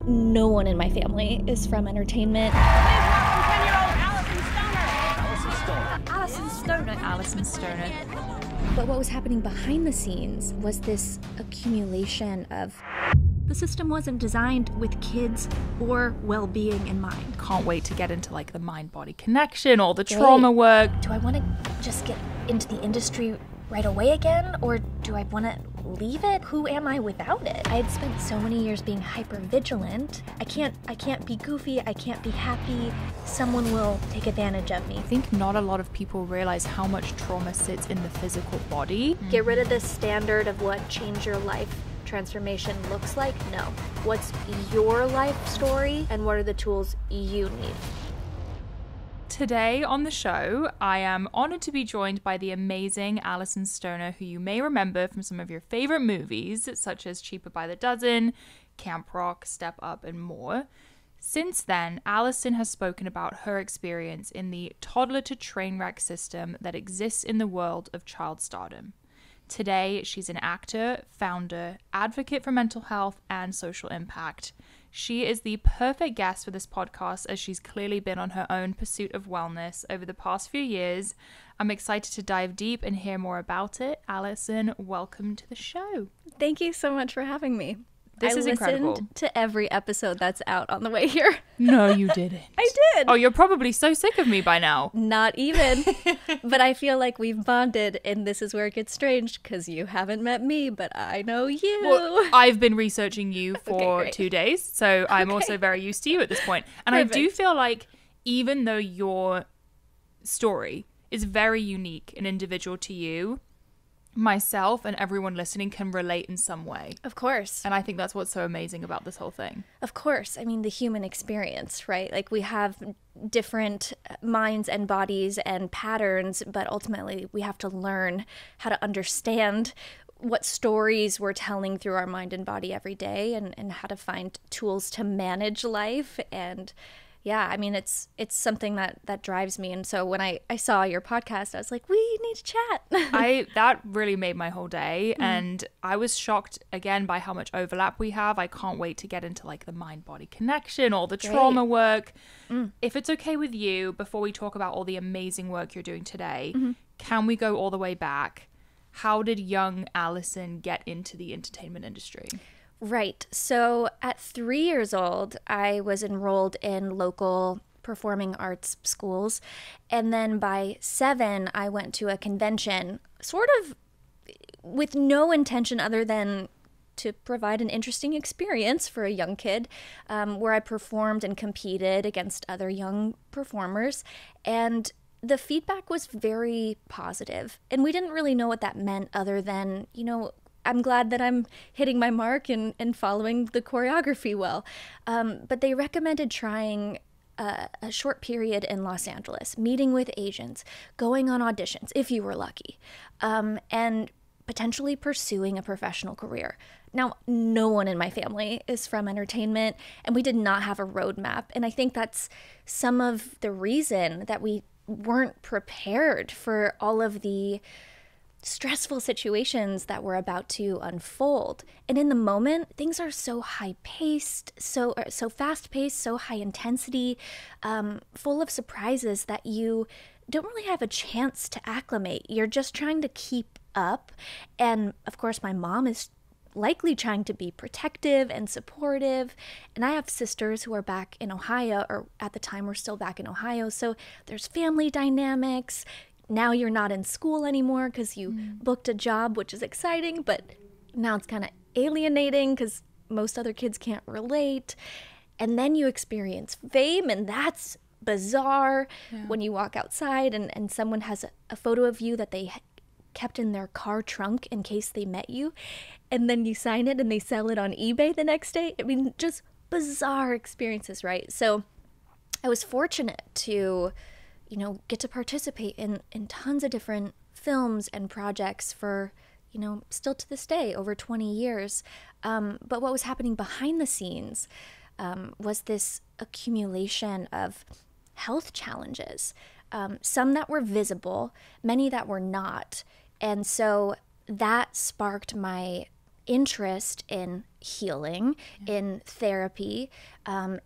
No one in my family is from entertainment. Please welcome 10-year-old Alyson Stoner. Alyson Stoner. Alyson Stoner. But what was happening behind the scenes was this accumulation of... The system wasn't designed with kids or well-being in mind. Can't wait to get into like the mind-body connection, all the trauma work. Do I want to just get into the industry right away again, or do I want to leave it? Who am I without it? I had spent so many years being hyper vigilant. I can't be goofy. I can't be happy. Someone will take advantage of me. I think not a lot of people realize how much trauma sits in the physical body. Get rid of this standard of what change your life transformation looks like. No. What's your life story, and what are the tools you need? Today on the show, I am honored to be joined by the amazing Alyson Stoner, who you may remember from some of your favorite movies, such as Cheaper by the Dozen, Camp Rock, Step Up, and more. Since then, Alyson has spoken about her experience in the toddler to trainwreck system that exists in the world of child stardom. Today, she's an actor, founder, advocate for mental health and social impact. She is the perfect guest for this podcast, as she's clearly been on her own pursuit of wellness over the past few years. I'm excited to dive deep and hear more about it. Alyson, welcome to the show. Thank you so much for having me. This is incredible. I listened to every episode that's out on the way here. No, you didn't. I did. Oh, you're probably so sick of me by now. Not even. But I feel like we've bonded, and this is where it gets strange, because you haven't met me, but I know you. Well, I've been researching you for Okay, 2 days, so I'm also very used to you at this point. And Perfect. I do feel like even though your story is very unique and individual to you, myself and everyone listening can relate in some way. Of course. And I think that's what's so amazing about this whole thing. Of course. I mean, the human experience, right? Like, we have different minds and bodies and patterns, but ultimately we have to learn how to understand what stories we're telling through our mind and body every day, and how to find tools to manage life. And yeah, I mean, it's something that drives me. And so when I saw your podcast, I was like, we need to chat. That really made my whole day. And I was shocked again by how much overlap we have. I can't wait to get into like the mind-body connection, all the trauma work. If it's okay with you, before we talk about all the amazing work you're doing today, can we go all the way back? How did young Alyson get into the entertainment industry? Right. So at 3 years old, I was enrolled in local performing arts schools. And then by 7, I went to a convention, sort of with no intention other than to provide an interesting experience for a young kid, where I performed and competed against other young performers. And the feedback was very positive. And we didn't really know what that meant, other than, I'm glad that I'm hitting my mark and following the choreography well. But they recommended trying a short period in Los Angeles, meeting with agents, going on auditions, if you were lucky, and potentially pursuing a professional career. Now, no one in my family is from entertainment, and we did not have a roadmap. And I think that's some of the reason that we weren't prepared for all of the stressful situations that were about to unfold. And in the moment, things are so high-paced, so fast-paced, so high intensity, full of surprises that you don't really have a chance to acclimate. You're just trying to keep up. And of course, my mom is likely trying to be protective and supportive. And I have sisters who are back in Ohio, or at the time we're still back in Ohio. So there's family dynamics. Now you're not in school anymore because you booked a job, which is exciting, but now it's kind of alienating because most other kids can't relate. And then you experience fame, and that's bizarre when you walk outside and someone has a photo of you that they kept in their car trunk in case they met you, and then you sign it and they sell it on eBay the next day. I mean, just bizarre experiences, right? So I was fortunate to get to participate in tons of different films and projects for, still to this day, over 20 years. But what was happening behind the scenes was this accumulation of health challenges, some that were visible, many that were not. And so that sparked my interest in healing, in therapy,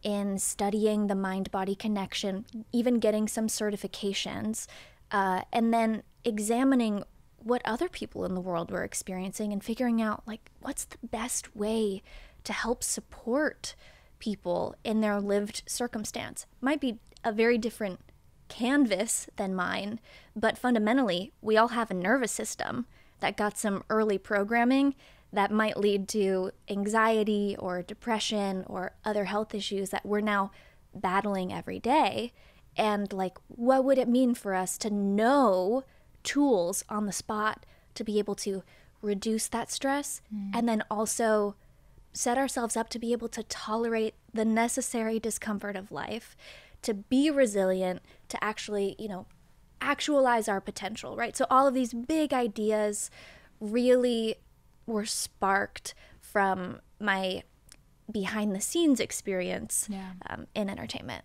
in studying the mind-body connection, even getting some certifications, and then examining what other people in the world were experiencing and figuring out, like, what's the best way to help support people in their lived circumstance. Might be a very different canvas than mine, but fundamentally, we all have a nervous system that got some early programming that might lead to anxiety or depression or other health issues that we're now battling every day. And like, what would it mean for us to know tools on the spot to be able to reduce that stress and then also set ourselves up to be able to tolerate the necessary discomfort of life, to be resilient, to actually, actualize our potential, right? So all of these big ideas really were sparked from my behind the scenes experience in entertainment.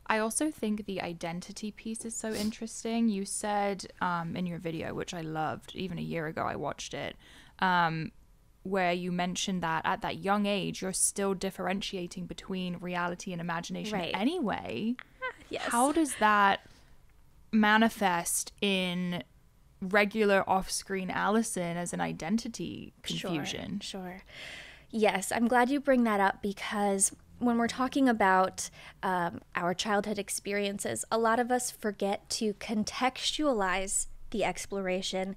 I also think the identity piece is so interesting. You said in your video, which I loved, even a year ago I watched it, where you mentioned that at that young age, you're still differentiating between reality and imagination anyway. Yes. How does that manifest in regular off-screen Alyson as an identity confusion? Sure. Yes, I'm glad you bring that up, because when we're talking about our childhood experiences, a lot of us forget to contextualize the exploration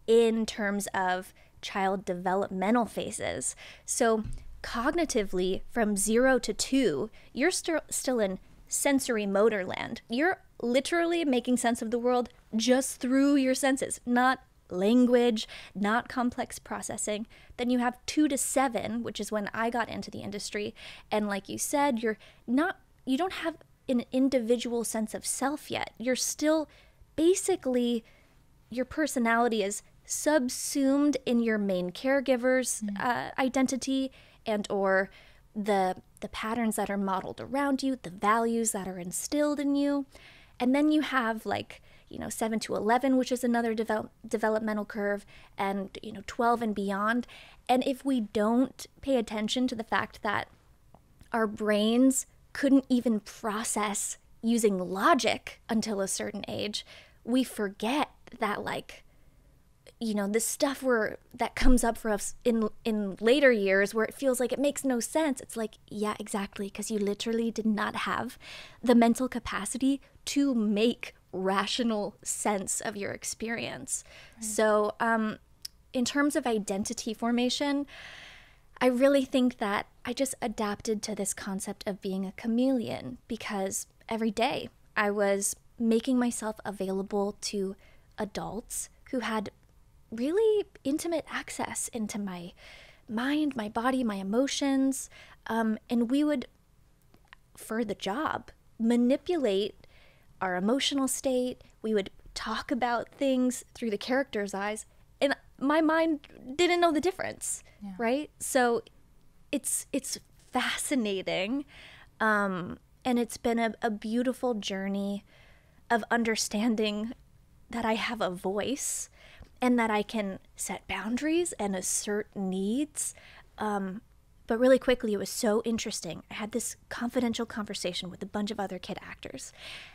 in terms of child developmental phases. So cognitively, from 0 to 2, you're still in sensory motor land. You're literally making sense of the world just through your senses, not language, not complex processing. Then you have 2 to 7, which is when I got into the industry. And like you said, you don't have an individual sense of self yet. You're still basically, your personality is subsumed in your main caregiver's identity and or the patterns that are modeled around you, the values that are instilled in you. And then you have 7 to 11, which is another developmental curve, and 12 and beyond. And if we don't pay attention to the fact that our brains couldn't even process using logic until a certain age, we forget that the stuff that comes up for us in later years where it feels like it makes no sense. It's like, yeah, exactly, because you literally did not have the mental capacity to make rational sense of your experience. Right. So in terms of identity formation, I really think that I just adapted to this concept of being a chameleon, because every day I was making myself available to adults who had really intimate access into my mind, my body, my emotions, and we would, for the job, manipulate our emotional state. We would talk about things through the character's eyes, and my mind didn't know the difference, right? So it's fascinating, and it's been a beautiful journey of understanding that I have a voice and that I can set boundaries and assert needs. But really quickly, it was so interesting. I had this confidential conversation with a bunch of other kid actors,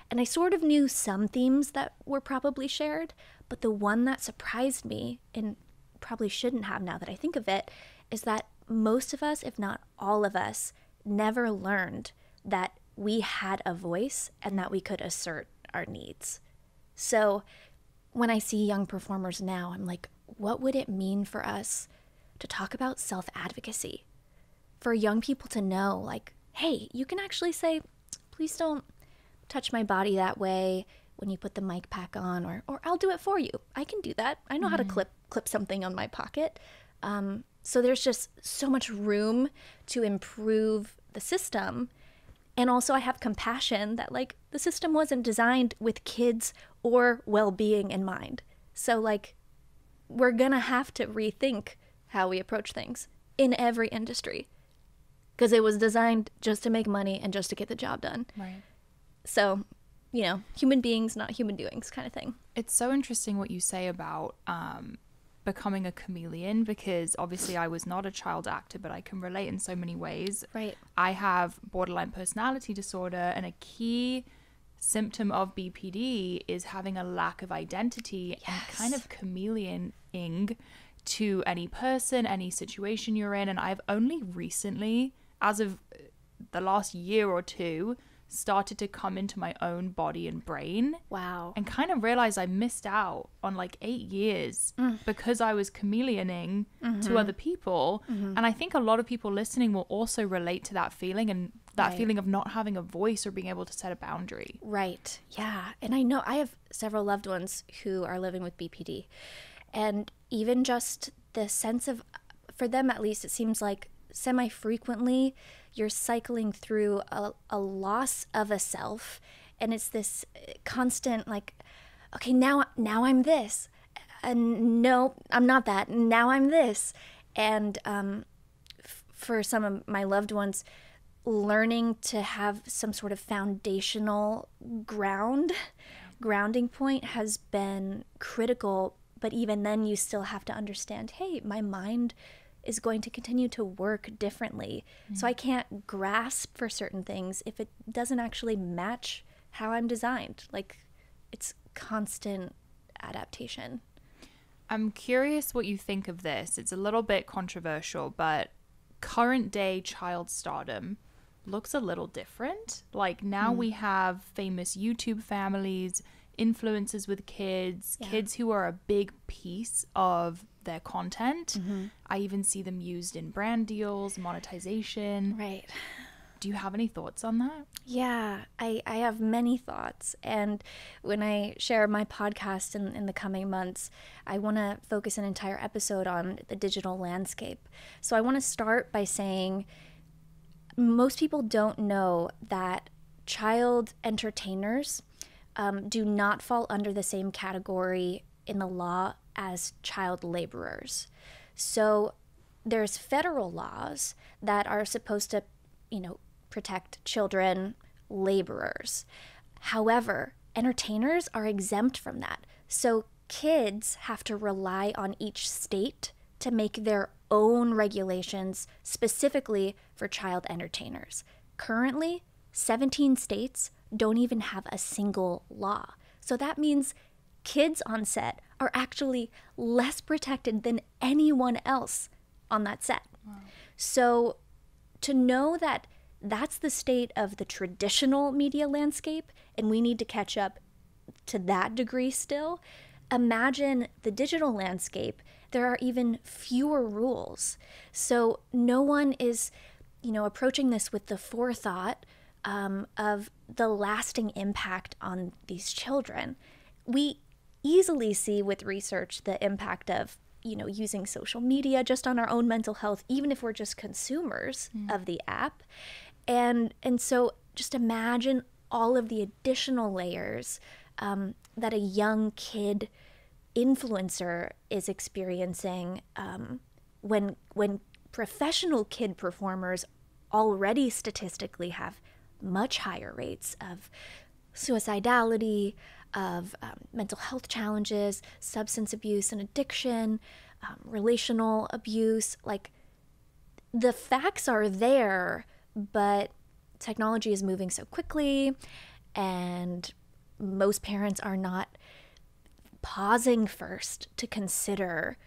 and I sort of knew some themes that were probably shared, but the one that surprised me, and probably shouldn't have now that I think of it, is that most of us, if not all of us, never learned that we had a voice and that we could assert our needs. So when I see young performers now, I'm like, what would it mean for us to talk about self-advocacy? For young people to know, hey, you can actually say, please don't touch my body that way when you put the mic pack on, or I'll do it for you. I can do that. I know how to clip something on my pocket. So there's just so much room to improve the system. And also I have compassion that the system wasn't designed with kids or well-being in mind. So we're gonna have to rethink how we approach things in every industry, because it was designed just to make money and just to get the job done. Right. So, human beings, not human doings kind of thing. It's so interesting what you say about becoming a chameleon, because obviously I was not a child actor, but I can relate in so many ways. Right. I have borderline personality disorder, and a key symptom of BPD is having a lack of identity and kind of chameleoning to any person, any situation you're in. And I've only recently, as of the last year or two, started to come into my own body and brain. Wow. And kind of realized I missed out on like 8 years because I was chameleoning to other people. And I think a lot of people listening will also relate to that feeling, and that feeling of not having a voice or being able to set a boundary. Right. Yeah. And I know I have several loved ones who are living with BPD. And even just the sense of, for them at least, it seems like semi-frequently you're cycling through a loss of a self, and it's this constant like, okay, now I'm this, and no, I'm not that, now I'm this. And for some of my loved ones, learning to have some sort of foundational grounding point has been critical. But even then, you still have to understand, hey, my mind is going to continue to work differently. So I can't grasp for certain things if it doesn't actually match how I'm designed. Like, it's constant adaptation. I'm curious what you think of this. It's a little bit controversial, but current day child stardom looks a little different. Like, now we have famous YouTube families, influencers with kids, kids who are a big piece of their content. I even see them used in brand deals, monetization. Right. Do you have any thoughts on that? Yeah, I have many thoughts. And when I share my podcast in the coming months, I want to focus an entire episode on the digital landscape. So I want to start by saying most people don't know that child entertainers do not fall under the same category in the law as child laborers. So there's federal laws that are supposed to, protect children laborers. However, entertainers are exempt from that. So kids have to rely on each state to make their own regulations specifically for child entertainers. Currently, 17 states don't even have a single law. So that means kids on set are actually less protected than anyone else on that set. Wow. So to know that that's the state of the traditional media landscape, and we need to catch up to that degree still, imagine the digital landscape. There are even fewer rules. So no one is, approaching this with the forethought of the lasting impact on these children. We easily see with research the impact of, using social media just on our own mental health, even if we're just consumers of the app. And so just imagine all of the additional layers that a young kid influencer is experiencing when professional kid performers already statistically have much higher rates of suicidality, of mental health challenges, substance abuse and addiction, relational abuse. Like, the facts are there, but technology is moving so quickly, and most parents are not pausing first to consider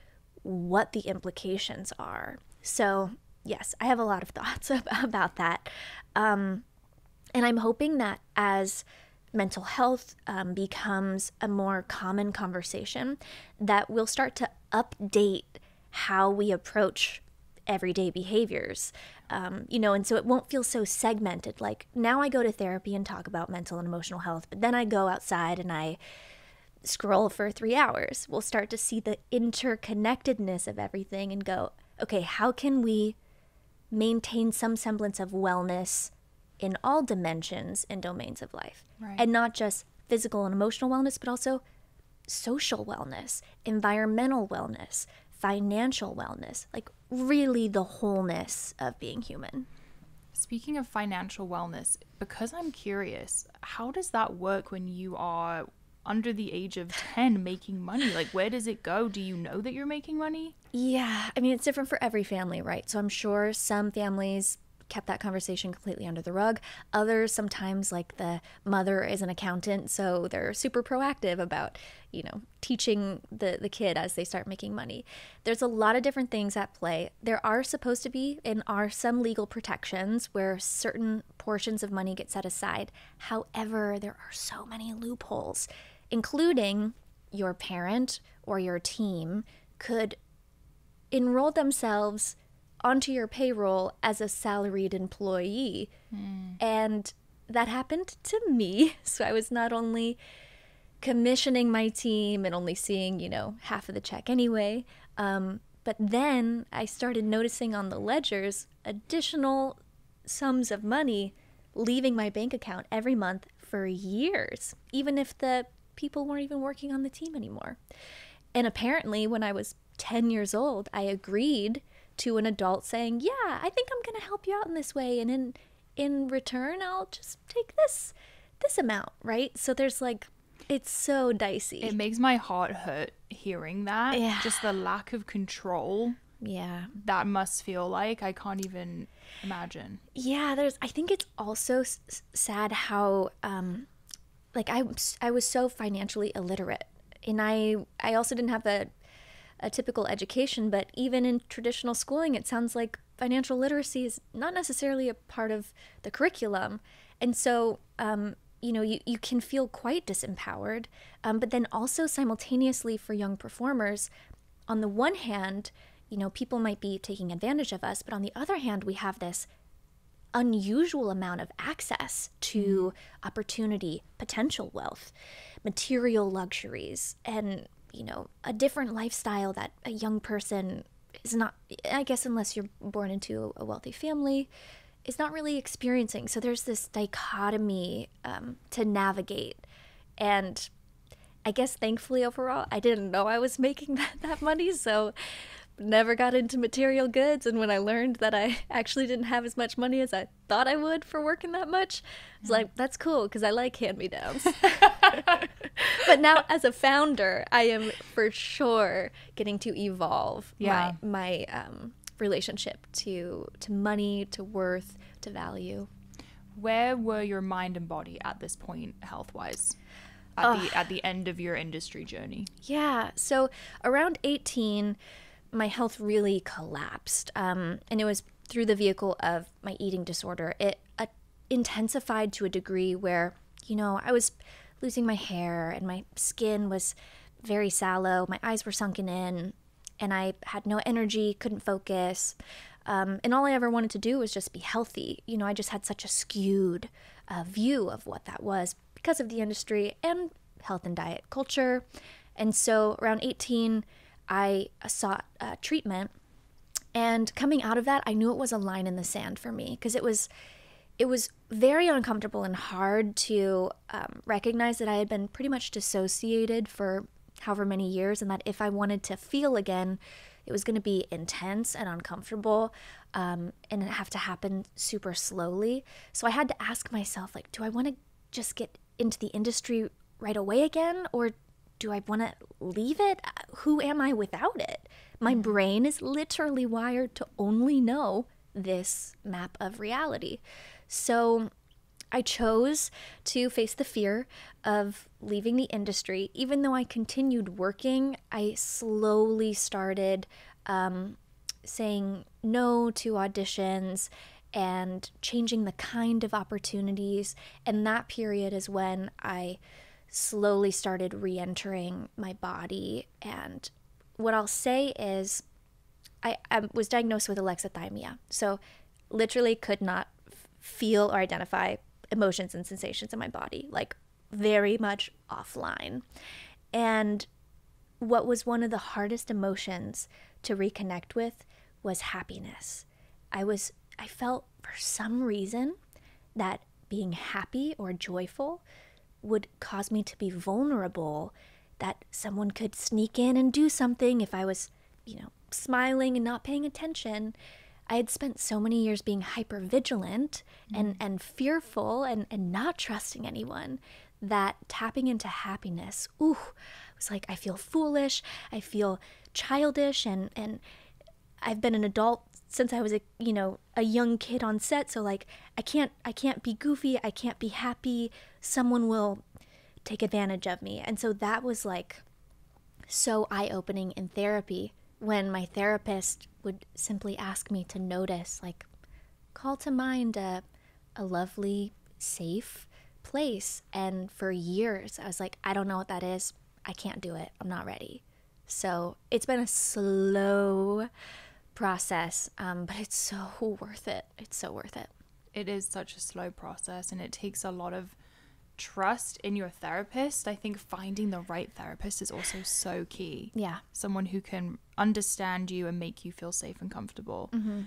what the implications are. So yes, I have a lot of thoughts about that. And I'm hoping that as mental health becomes a more common conversation, that we'll start to update how we approach everyday behaviors, and so it won't feel so segmented. Like, now I go to therapy and talk about mental and emotional health, but then I go outside and I scroll for 3 hours. We'll start to see the interconnectedness of everything and go, okay, how can we maintain some semblance of wellness in all dimensions and domains of life? Right. And not just physical and emotional wellness, but also social wellness, environmental wellness, financial wellness, like really the wholeness of being human. Speaking of financial wellness, because I'm curious, how does that work when you are under the age of 10 making money? Like, where does it go? Do you know that you're making money? Yeah, I mean, it's different for every family, right? So I'm sure some families kept that conversation completely under the rug. Others, sometimes, like the mother is an accountant, so they're super proactive about, teaching the kid as they start making money. There's a lot of different things at play. There are supposed to be and are some legal protections where certain portions of money get set aside. However, there are so many loopholes, including your parent or your team could enroll themselves onto your payroll as a salaried employee. And that happened to me. So I was not only commissioning my team and only seeing, half of the check anyway, but then I started noticing on the ledgers additional sums of money leaving my bank account every month for years, even if the people weren't even working on the team anymore. And apparently when I was 10 years old, I agreed to an adult saying, yeah, I think I'm going to help you out in this way. And in return, I'll just take this amount, right? So there's it's so dicey. It makes my heart hurt hearing that. Yeah. Just the lack of control. Yeah. That must feel like. I can't even imagine. Yeah, I think it's also sad how, I was so financially illiterate. And I also didn't have a typical education, but even in traditional schooling, it sounds like financial literacy is not necessarily a part of the curriculum. And so, you can feel quite disempowered, but then also simultaneously for young performers, on the one hand, people might be taking advantage of us, but on the other hand, we have this unusual amount of access to opportunity, potential wealth, material luxuries, and a different lifestyle that a young person is not, I guess, unless you're born into a wealthy family, is not really experiencing. So there's this dichotomy to navigate. And I guess thankfully overall, I didn't know I was making that money, so never got into material goods. And when I learned that I actually didn't have as much money as I thought I would for working that much, I was like, that's cool, because I like hand-me-downs. But now as a founder, I am for sure getting to evolve my relationship to money, to worth, to value. Where were your mind and body at this point, health-wise, at the end of your industry journey? Yeah, so around 18, my health really collapsed, and it was through the vehicle of my eating disorder. It intensified to a degree where, I was losing my hair and my skin was very sallow. My eyes were sunken in and I had no energy, couldn't focus. And all I ever wanted to do was just be healthy. I just had such a skewed view of what that was because of the industry and health and diet culture. And so around 18, I sought treatment. And coming out of that, I knew it was a line in the sand for me because it was very uncomfortable and hard to recognize that I had been pretty much dissociated for however many years, and that if I wanted to feel again, it was going to be intense and uncomfortable, and it have to happen super slowly. So I had to ask myself, do I want to just get into the industry right away again, or do I want to leave it? Who am I without it? My brain is literally wired to only know this map of reality. So I chose to face the fear of leaving the industry. Even though I continued working, I slowly started saying no to auditions and changing the kind of opportunities. And that period is when I slowly started re-entering my body. And what I'll say is I was diagnosed with alexithymia. So literally could not feel or identify emotions and sensations in my body, very much offline. And what was one of the hardest emotions to reconnect with was happiness. I felt for some reason that being happy or joyful would cause me to be vulnerable, that someone could sneak in and do something if I was, smiling and not paying attention. I had spent so many years being hyper vigilant and fearful and not trusting anyone that tapping into happiness, ooh, it was like I feel foolish, I feel childish, and I've been an adult since I was a young kid on set, so like I can't be goofy, I can't be happy, someone will take advantage of me. And so that was like so eye-opening in therapy when my therapist would simply ask me to notice, like, call to mind a lovely, safe place. And for years I was like, I don't know what that is, I can't do it, I'm not ready. So it's been a slow process, but it's so worth it. It's so worth it. It is such a slow process, and it takes a lot of trust in your therapist. I think finding the right therapist is also so key. Yeah. Someone who can understand you and make you feel safe and comfortable. Mm-hmm.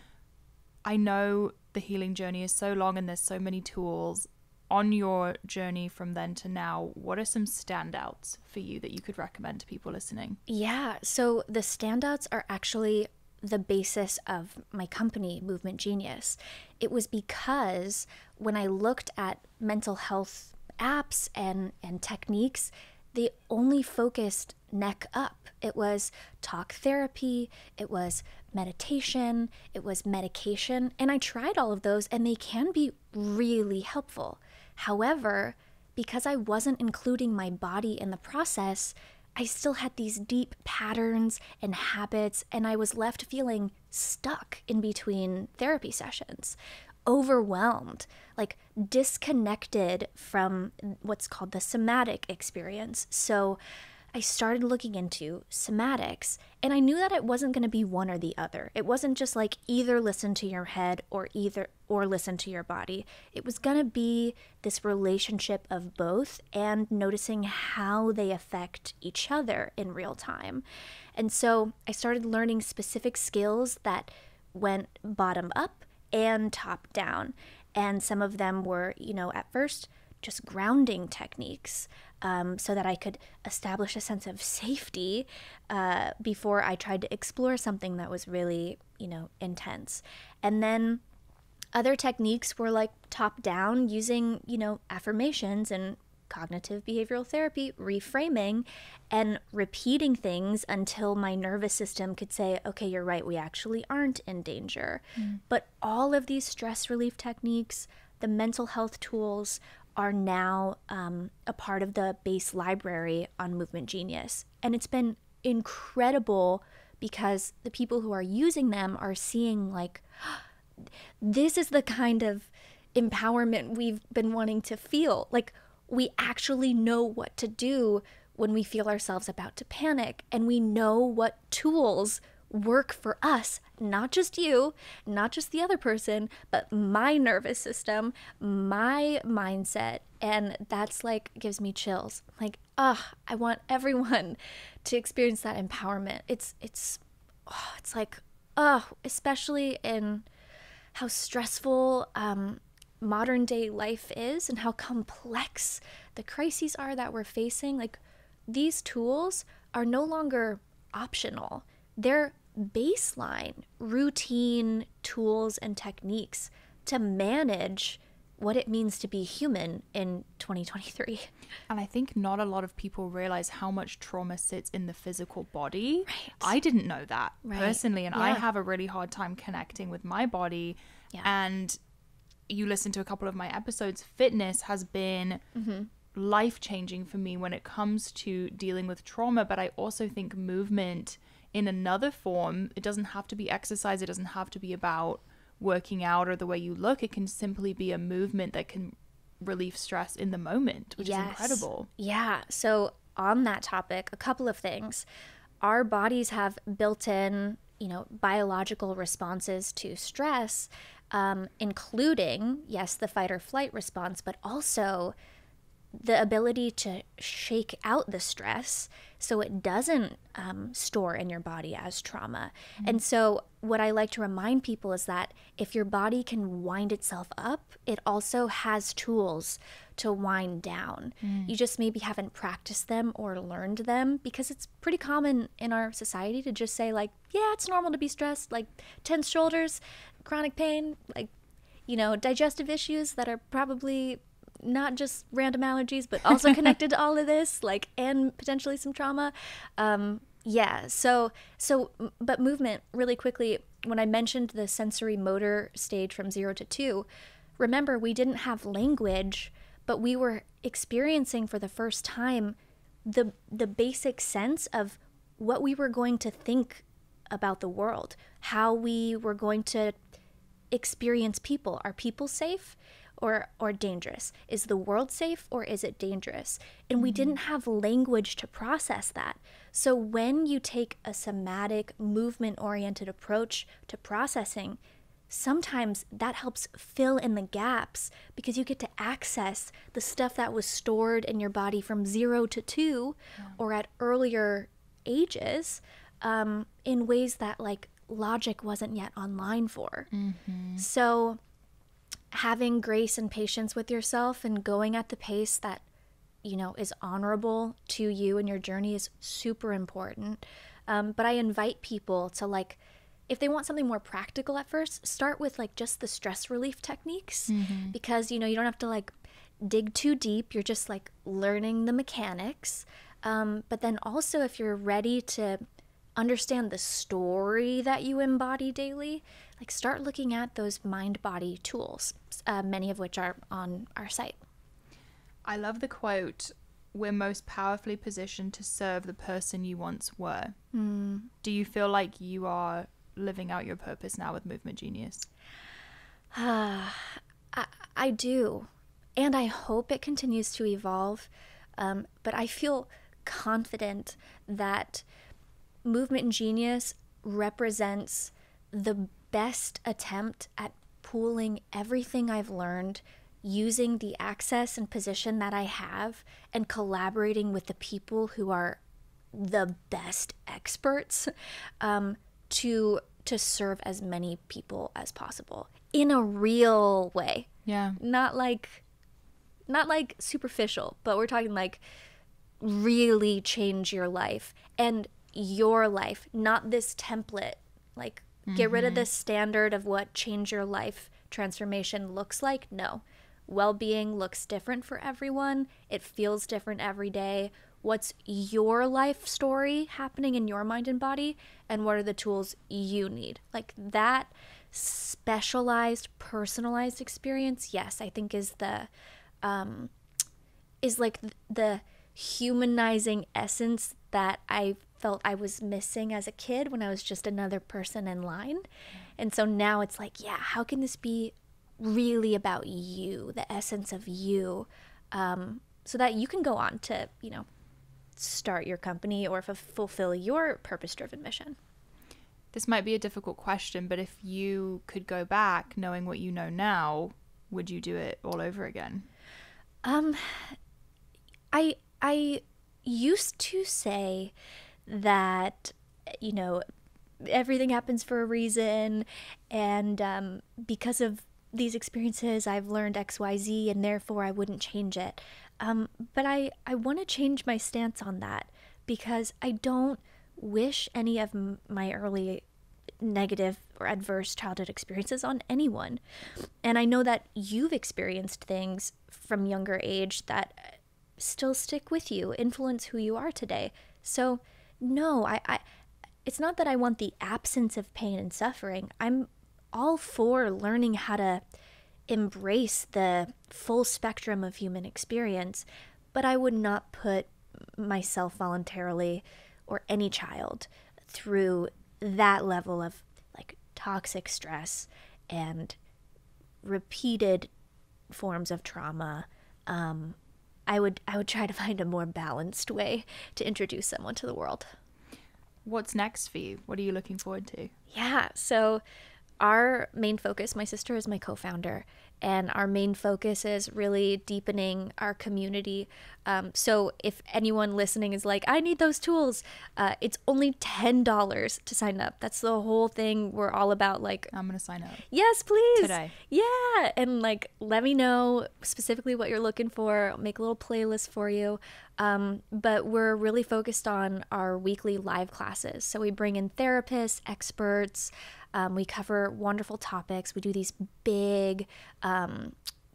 I know the healing journey is so long and there's so many tools. On your journey from then to now, what are some standouts for you that you could recommend to people listening? Yeah, so the standouts are actually the basis of my company, Movement Genius. It was because when I looked at mental health apps and techniques, they only focused neck up. It was talk therapy, it was meditation, it was medication, and I tried all of those and they can be really helpful. However, because I wasn't including my body in the process, I still had these deep patterns and habits, and I was left feeling stuck in between therapy sessions, overwhelmed, like disconnected from what's called the somatic experience. So I started looking into somatics, and I knew that it wasn't going to be one or the other. It wasn't just like either listen to your head or listen to your body. It was going to be this relationship of both and noticing how they affect each other in real time. And so I started learning specific skills that went bottom up and top down. And some of them were, at first just grounding techniques, so that I could establish a sense of safety before I tried to explore something that was really, intense. And then other techniques were like top down, using, affirmations and cognitive behavioral therapy, reframing and repeating things until my nervous system could say, okay, you're right, we actually aren't in danger. But all of these stress relief techniques, the mental health tools, are now a part of the base library on Movement Genius. And it's been incredible because the people who are using them are seeing like, this is the kind of empowerment we've been wanting to feel. Like, we actually know what to do when we feel ourselves about to panic, and we know what tools work for us, not just you, not just the other person, but my nervous system, my mindset. And that's like, gives me chills. Like, I want everyone to experience that empowerment. It's like, especially in how stressful modern day life is and how complex the crises are that we're facing. Like, these tools are no longer optional. They're baseline routine tools and techniques to manage what it means to be human in 2023. And I think not a lot of people realize how much trauma sits in the physical body. Right. I didn't know that personally, and I Yeah. have a really hard time connecting with my body. Yeah. And you listen to a couple of my episodes, fitness has been life-changing for me when it comes to dealing with trauma. But I also think movement in another form, it doesn't have to be exercise, it doesn't have to be about working out or the way you look. It can simply be a movement that can relieve stress in the moment, which is incredible. Yeah. So on that topic, a couple of things. Our bodies have built-in, biological responses to stress, including, yes, the fight or flight response, but also the ability to shake out the stress so it doesn't store in your body as trauma. And so what I like to remind people is that if your body can wind itself up, it also has tools to wind down. You just maybe haven't practiced them or learned them, because it's pretty common in our society to just say like, yeah, it's normal to be stressed, like tense shoulders, chronic pain, like, digestive issues that are probably not just random allergies, but also connected to all of this, like, and potentially some trauma. Yeah. But movement, really quickly, when I mentioned the sensory motor stage from 0 to 2, remember, we didn't have language, but we were experiencing for the first time the basic sense of what we were going to think about the world, how we were going to experience people. Are people safe or dangerous? Is the world safe or is it dangerous? And we didn't have language to process that. So when you take a somatic, movement-oriented approach to processing, sometimes that helps fill in the gaps because you get to access the stuff that was stored in your body from 0 to 2 or at earlier ages in ways that like logic wasn't yet online for. So having grace and patience with yourself and going at the pace that, you know, is honorable to you and your journey is super important. But I invite people to, like, if they want something more practical at first, start with like just the stress relief techniques because, you know, you don't have to like dig too deep. You're just like learning the mechanics. But then also if you're ready to understand the story that you embody daily, like start looking at those mind-body tools, many of which are on our site. I love the quote, "We're most powerfully positioned to serve the person you once were." Do you feel like you are living out your purpose now with Movement Genius? I do, and I hope it continues to evolve, but I feel confident that Movement Genius represents the best attempt at pooling everything I've learned, using the access and position that I have, and collaborating with the people who are the best experts to serve as many people as possible in a real way. Yeah. Not like superficial, but we're talking like really change your life and your life, not this template. Like, get rid of this standard of what change your life transformation looks like. No. Well-being looks different for everyone. It feels different every day. What's your life story happening in your mind and body, and what are the tools you need? Like that specialized, personalized experience, yes, I think is the humanizing essence that I felt I was missing as a kid when I was just another person in line. And so now it's like, yeah, how can this be really about you, the essence of you, so that you can go on to, you know, start your company or fulfill your purpose-driven mission? This might be a difficult question, but if you could go back knowing what you know now, would you do it all over again? I used to say that, you know, everything happens for a reason, and because of these experiences I've learned XYZ, and therefore I wouldn't change it. But I want to change my stance on that, because I don't wish any of my early negative or adverse childhood experiences on anyone. And I know that you've experienced things from younger age that still stick with you, influence who you are today. So no, I it's not that I want the absence of pain and suffering. I'm all for learning how to embrace the full spectrum of human experience, but I would not put myself voluntarily or any child through that level of like toxic stress and repeated forms of trauma. I would try to find a more balanced way to introduce someone to the world. What's next for you? What are you looking forward to? Yeah, so our main focus, my sister is my co-founder, and our main focus is really deepening our community. So if anyone listening is like, I need those tools, it's only $10 to sign up. That's the whole thing. We're all about like, I'm going to sign up. Yes, please. Today. Yeah. And like, let me know specifically what you're looking for. I'll make a little playlist for you. But we're really focused on our weekly live classes. So we bring in therapists, experts. We cover wonderful topics. We do these big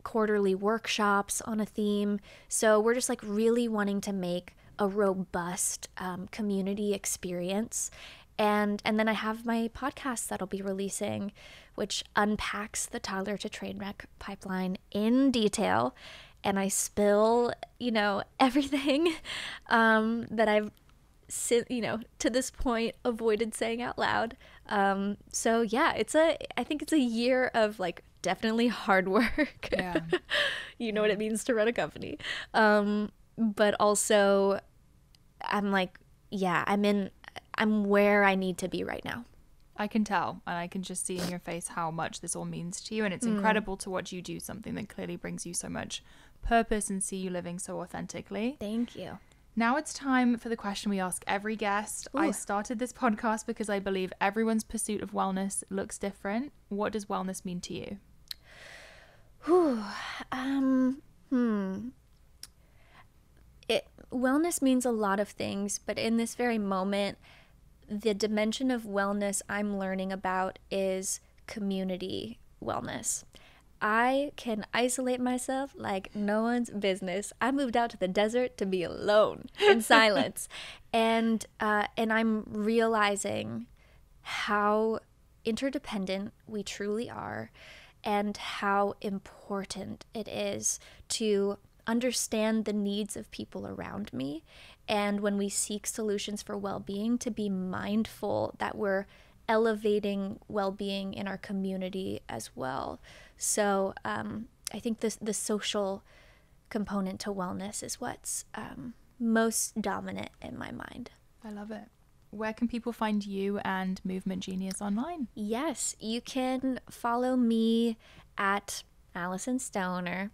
quarterly workshops on a theme. So we're just like really wanting to make a robust community experience. And then I have my podcast that'll be releasing, which unpacks the toddler to trainwreck pipeline in detail. And I spill, everything that I've, to this point avoided saying out loud. So yeah, I think it's a year of like definitely hard work. Yeah. You know what it means to run a company. But also I'm like, yeah, I'm where I need to be right now. I can tell, and I can just see in your face how much this all means to you, and it's incredible to watch you do something that clearly brings you so much purpose and see you living so authentically. Thank you. Now it's time for the question we ask every guest. Ooh. I started this podcast because I believe everyone's pursuit of wellness looks different. What does wellness mean to you? Wellness means a lot of things, but in this very moment, the dimension of wellness I'm learning about is community wellness. I can isolate myself like no one's business. I moved out to the desert to be alone in silence. And I'm realizing how interdependent we truly are and how important it is to understand the needs of people around me. And when we seek solutions for well-being, to be mindful that we're elevating well-being in our community as well. So I think the social component to wellness is what's most dominant in my mind. I love it. Where can people find you and Movement Genius online? Yes, you can follow me at Alyson Stoner,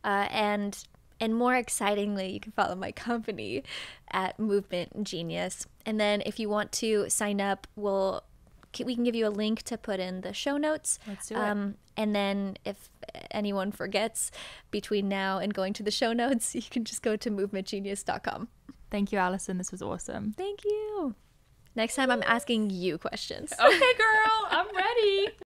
and more excitingly, you can follow my company at Movement Genius. And then if you want to sign up, we can give you a link to put in the show notes. Let's do it. And then if anyone forgets between now and going to the show notes, you can just go to movementgenius.com. Thank you, Alyson. This was awesome. Thank you. Next time I'm asking you questions. Okay, girl. I'm ready.